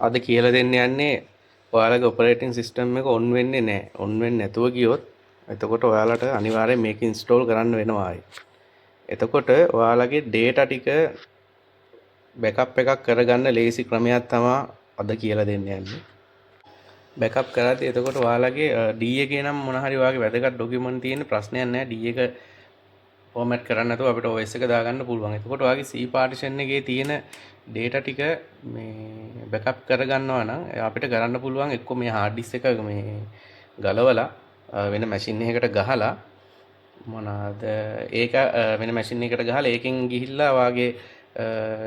අද කියලා දෙන්න යන්නේ ඔයාලගේ ඔපරේටින් සිස්ටම් එක ඔන් වෙන්නේ නැහැ. ඔන් වෙන්නේ නැතුව ගියොත් එතකොට ඔයාලට අනිවාර්යෙන් මේක ඉන්ස්ටෝල් කරන්න වෙනවා ආයි. එතකොට ඔයාලගේ data ටික බෑකප් එකක් කරගන්න ලේසි ක්‍රමයක් තමයි අද කියලා දෙන්න යන්නේ. බෑකප් කරද්දී එතකොට ඔයාලගේ D එකේ නම් මොන හරි ඔයාගේ වැදගත් ඩොකියුමන්ට් තියෙන ප්‍රශ්නයක් නැහැ. D එක ෆෝමැට් කරන්න නැතුව අපිට OS එක දාගන්න පුළුවන්. එතකොට ඔයාගේ C පාර්ටිෂන් එකේ තියෙන data ටික මේ බෑකප් කරගන්නවා නම් අපිට කරන්න පුළුවන් එක්ක මේ hard disk එක මේ ගලවලා වෙන මැෂින් එකකට ගහලා මොනවාද ඒක වෙන මැෂින් එකකට ගහලා ඒකෙන් ගිහිල්ලා වාගේ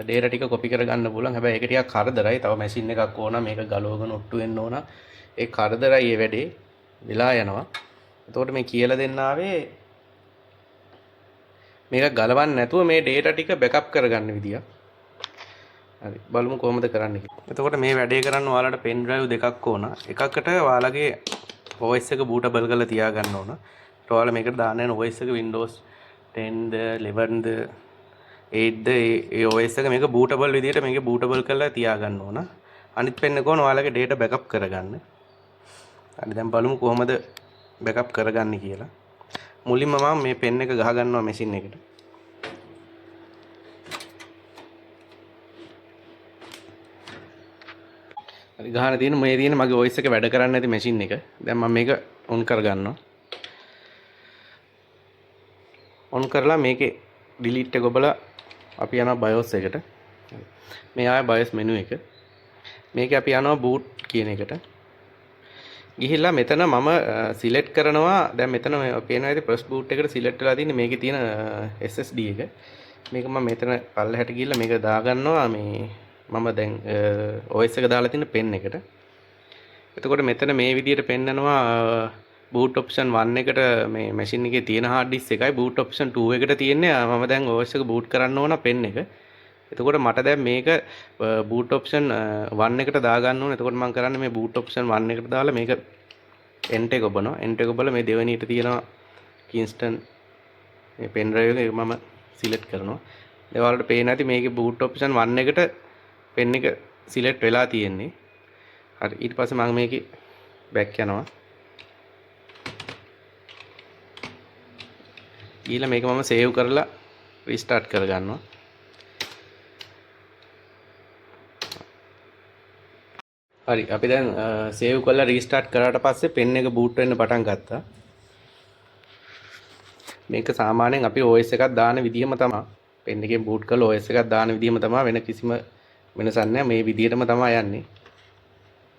data ටික copy කරගන්න පුළුවන්. හැබැයි ඒක ටිකක් කරදරයි. තව මැෂින් එකක් ඕන මේක ගලවගෙන ඔට්ටු වෙන්න ඕන. ඒ කරදරයි මේ වැඩේ වෙලා යනවා. එතකොට මේ කියලා දෙන්න ආවේ මේක ගලවන්න නැතුව මේ data ටික backup කරගන්න විදිය. හරි බලමු කොහොමද කරන්නේ කියලා. එතකොට මේ වැඩේ කරන්න ඔයාලට pen drive දෙකක් ඕන. එකකට ඔයාලගේ OS එක bootable කරලා තියාගන්න ඕන. ඊට ඔයාලා මේකට දාන්න යන OS එක Windows 10ද 11ද 8ද ඒ OS එක මේක bootable විදියට මේක bootable කරලා තියාගන්න ඕන. අනිත් pen එක ඕන ඔයාලගේ data backup කරගන්න. හරි දැන් බලමු කොහොමද backup කරගන්නේ කියලා. මුලින්ම මම මේ pen එක ගහ ගන්නවා මැෂින් එකට. හරි ගහන තියෙන මේ තියෙන මගේ OS එක වැඩ කරන්නේ නැති මැෂින් එක. දැන් මම මේක ඔන් කර ගන්නවා. ඔන් කරලා මේකේ delete එක ඔබලා අපි යනවා BIOS එකට. මේ ආයේ BIOS menu එක. මේකේ අපි යනවා boot කියන එකට. ගිහිල්ලා මෙතන මම සිලෙක්ට් කරනවා දැන් මෙතන පේනවා ඉතින් ප්‍රස් බූට් එකට සිලෙක්ට් වෙලා තියෙන්නේ මේකේ තියෙන SSD එක. මේක මම මෙතන පල්ලෙහාට ගිහිල්ලා මේක දාගන්නවා මේ මම දැන් OS එක දාලා තියෙන පෙන් එකට. එතකොට මෙතන මේ විදිහට පෙන්නනවා boot option 1 එකට මේ මැෂින් එකේ තියෙන hard disk එකයි boot option 2 එකට තියෙන්නේ මම දැන් OS එක boot කරන්න ඕන පෙන් එක. එතකොට මට දැන් මේක boot option 1 එකට දාගන්න ඕනේ. එතකොට මම කරන්නේ මේ boot option 1 එකට දාලා මේක enter එක ඔබනවා. enter එක ඔබලා මේ දෙවෙනියට තියෙනවා Kingston මේ pen drive එක මම select කරනවා. ඒ වලට පේන ඇති මේකේ boot option 1 එකට pen එක select වෙලා තියෙන්නේ. හරි ඊට පස්සේ මම මේකේ back යනවා. ඊළඟ මේක මම save කරලා restart කරගන්නවා. හරි අපි දැන් සේව් කරලා රීස්ටාර්ට් කරාට පස්සේ පෙන් එක බූට් වෙන්න පටන් ගත්තා. මේක සාමාන්‍යයෙන් අපි OS එකක් දාන විදිහම තමයි. පෙන් එකෙන් බූට් කරලා OS එකක් දාන විදිහම තමයි වෙන කිසිම වෙනසක් නැහැ. මේ විදිහටම තමයි යන්නේ.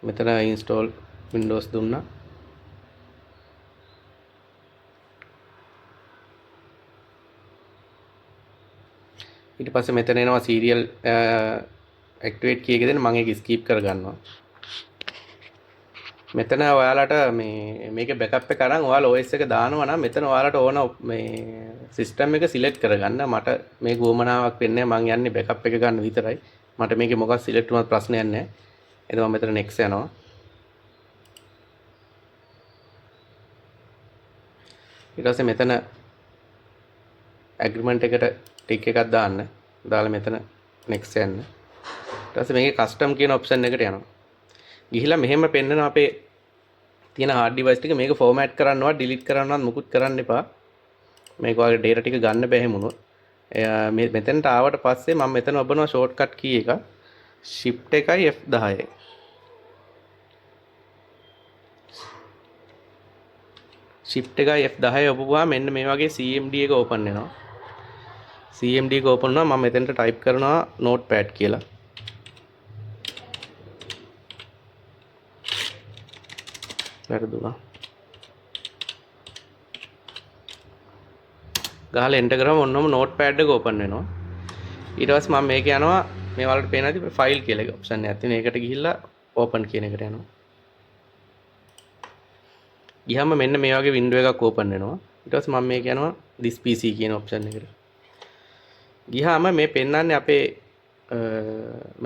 මෙතන install Windows දුන්නා. ඊට පස්සේ මෙතන එනවා serial activate key එක දෙන්න මම ඒක skip කරගන්නවා. මෙතන ඔයාලට මේකේ බෑකප් එක අරන් ඔයාලා OS එක දානවා නම් මෙතන ඔයාලට ඕන මේ සිස්ටම් එක සිලෙක්ට් කරගන්න. මට මේ ගෝමනාවක් වෙන්නේ නැහැ. මම යන්නේ බෑකප් එක ගන්න විතරයි. මට මේකේ මොකක් සිලෙක්ට් වුණත් ප්‍රශ්නයක් නැහැ. එතකොට මම මෙතන next යනවා. ඊට පස්සේ මෙතන agreement එකට ටික් එකක් දාන්න. දාලා මෙතන next යන්න. ඊට පස්සේ මේකේ custom කියන option එකට යනවා. ගිහිලා මෙහෙම පෙන්නන අපේ තියෙන hard device ටික මේක format කරන්නවත් delete කරන්නවත් මුකුත් කරන්න එපා. මේක වගේ data ටික ගන්න බැහැ මොනොත්. මේ මෙතනට ආවට පස්සේ මම මෙතන ඔබනවා shortcut key එක shift එකයි F10. shift එකයි F10 ඔබපුවා මෙන්න මේ වගේ CMD එක open වෙනවා. CMD එක open වුණා මම මෙතනට type කරනවා notepad කියලා. වැරදුනා. ගහලා enter කරාම ඔන්නම notepad එක open වෙනවා. ඊට පස්සේ මම මේක යනවා මේ වලට පේන ඇති file කියලා එක option එකක් තියෙනවා. ඒකට ගිහිල්ලා open කියන එකට යනවා. ගියාම මෙන්න මේ වගේ window එකක් open වෙනවා. ඊට පස්සේ මම මේක යනවා this PC කියන option එකට. ගියාම මේ පෙන්නන්නේ අපේ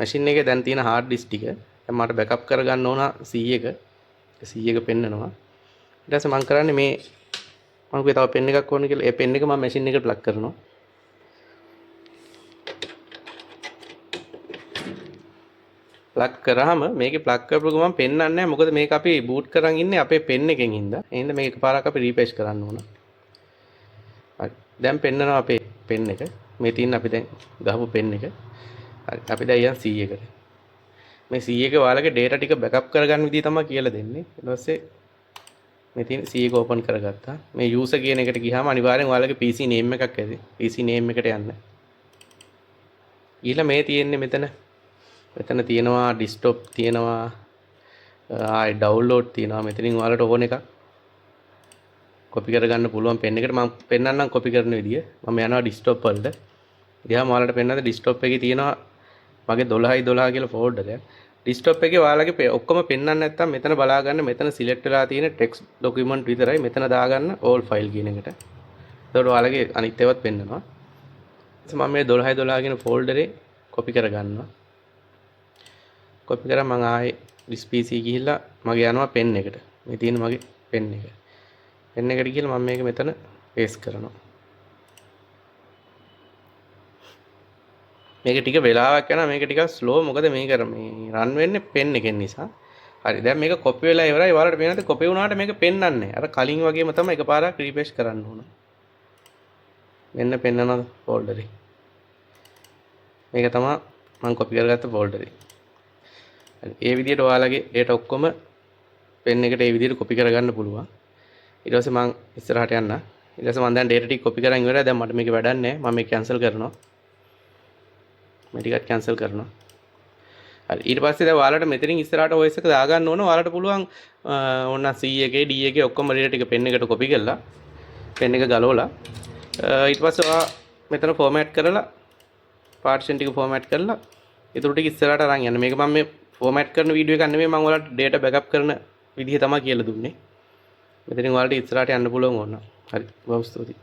machine එකේ දැන් තියෙන hard disk ටික. දැන් මට backup කරගන්න ඕන C එක. C එක පෙන්නනවා. ඊට පස්සේ මම කරන්නේ මේ මම කිව්වේ තව පෙන් එකක් ඕන කියලා. ඒ පෙන් එක මම මැෂින් එකට ප්ලග් කරනවා. ප්ලග් කරාම මේකේ ප්ලග් කරපු ගමන් පෙන්වන්නේ නැහැ. මොකද මේක අපි බූට් කරන් ඉන්නේ අපේ පෙන් එකෙන් හින්දා. එහෙනම් මේක එකපාරක් අපි රීප්‍රෙස් කරන්න ඕන. හරි. දැන් පෙන්නනවා අපේ පෙන් එක. මේ තියෙන අපි දැන් ගහපු පෙන් එක. හරි. අපි දැන් යන් C එකට. මේ C එකේ ඔයාලගේ data ටික බෑකප් කරගන්න විදිහ තමයි කියලා දෙන්නේ. ඊට පස්සේ මේ තියෙන C එක ඕපන් කරගත්තා. මේ user කියන එකට ගියාම අනිවාර්යෙන් ඔයාලගේ PC name එකක් ඇති. PC name එකට යන්න. ඊළඟ මේ තියෙන්නේ මෙතන තියෙනවා desktop තියෙනවා ආයි download තියෙනවා. මෙතනින් ඔයාලට ඕන එකක් copy කරගන්න පුළුවන් පෙන් එකට. මම පෙන්නන්නම් copy කරන විදිය. මම යනවා desktop වලට. ගියාම ඔයාලට පෙන්නද desktop එකේ තියෙනවා මගේ 12/12 කියලා folder එක. desktop එකේ ඔයාලගේ ඔක්කොම පෙන්වන්න නැත්නම් මෙතන බලා ගන්න. මෙතන select වෙලා තියෙන text document විතරයි. මෙතන දාගන්න all file කියන එකට. එතකොට ඔයාලගේ අනිත් ඒවාත් පෙන්නනවා. මම මේ 12/12 කියන folder එකේ copy කරගන්නවා. copy කරා මම ආයේ this PC ගිහිල්ලා මගේ යනවා pen එකට. මේ තියෙන මගේ pen එක. pen එකට ගිහලා මම මේක මෙතන paste කරනවා. මේක ටික වෙලාවක් යනවා. මේක ටිකක් slow. මොකද මේක මේ run වෙන්නේ pen එකෙන් නිසා. හරි. දැන් මේක copy වෙලා ඉවරයි. ඔයාලට පේනද copy වුණාට මේක පෙන්වන්නේ නැහැ. අර කලින් වගේම තමයි එකපාරක් refresh කරන්න ඕන. මෙන්න පෙන්වන folder එක. මේක තමයි මම copy කරගත්ත folder එක. ඒ විදිහට ඔයාලගේ data ඔක්කොම pen එකට ඒ විදිහට copy කරගන්න පුළුවන්. ඊට පස්සේ මම ඉස්සරහට යන්න. ඊට පස්සේ මම දැන් data ටික copy කරන් ඉවරයි. දැන් මට මේක වැඩක් නැහැ. මම මේක cancel කරනවා. මේ ටිකත් cancel කරනවා. හරි. ඊට පස්සේ දැන් ඔයාලට මෙතනින් ඉස්සරහට OS එක දාගන්න ඕන. ඔයාලට පුළුවන් ඕන C එකේ D එකේ ඔක්කොම data ටික pen එකට copy කරලා pen එක ගලවලා ඊට පස්සේ ඔයා මෙතන format කරලා partition ටික format කරලා ඊටු ටික ඉස්සරහට අරන් යන්න. මේක මම මේ format කරන වීඩියෝ එකක් නෙමෙයි. මම ඔයාලට data backup කරන විදිහ තමයි කියලා දුන්නේ. මෙතනින් ඔයාලට ඉස්සරහට යන්න පුළුවන් ඕන. හරි. බොහොම ස්තුතියි.